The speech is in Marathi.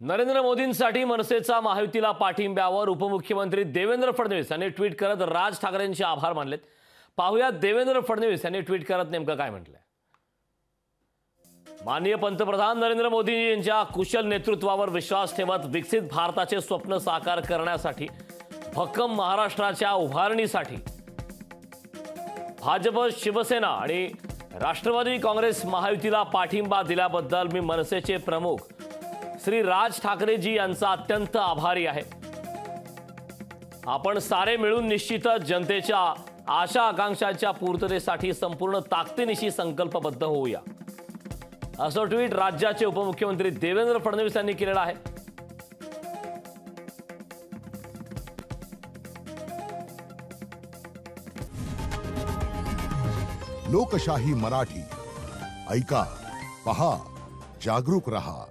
नरेंद्र मोदींसाठी मनसेचा महायुतीला पाठिंब्यावर उपमुख्यमंत्री देवेंद्र फडणवीस यांनी ट्विट करत राज ठाकरेंचे आभार मानलेत। पाहूया देवेंद्र फडणवीस यांनी ट्विट करत नेमकं काय म्हटलंय। माननीय पंतप्रधान नरेंद्र मोदी यांच्या कुशल नेतृत्वावर विश्वास ठेवत विकसित भारताचे स्वप्न साकार करण्यासाठी भक्कम महाराष्ट्राच्या उभारणीसाठी भाजप, शिवसेना आणि राष्ट्रवादी काँग्रेस महायुतीला पाठिंबा दिल्याबद्दल मी मनसेचे प्रमुख श्री राज ठाकरेजी यांचा अत्यंत आभारी आहे। आपण सारे मिळून निश्चितच जनतेच्या आशा आकांक्षांच्या पूर्ततेसाठी संपूर्ण ताकदीनिशी संकल्पबद्ध होऊया, असं ट्विट राज्याचे उपमुख्यमंत्री देवेंद्र फडणवीस यांनी केलेलं आहे। लोकशाही मराठी ऐका, पहा, जागरूक रहा।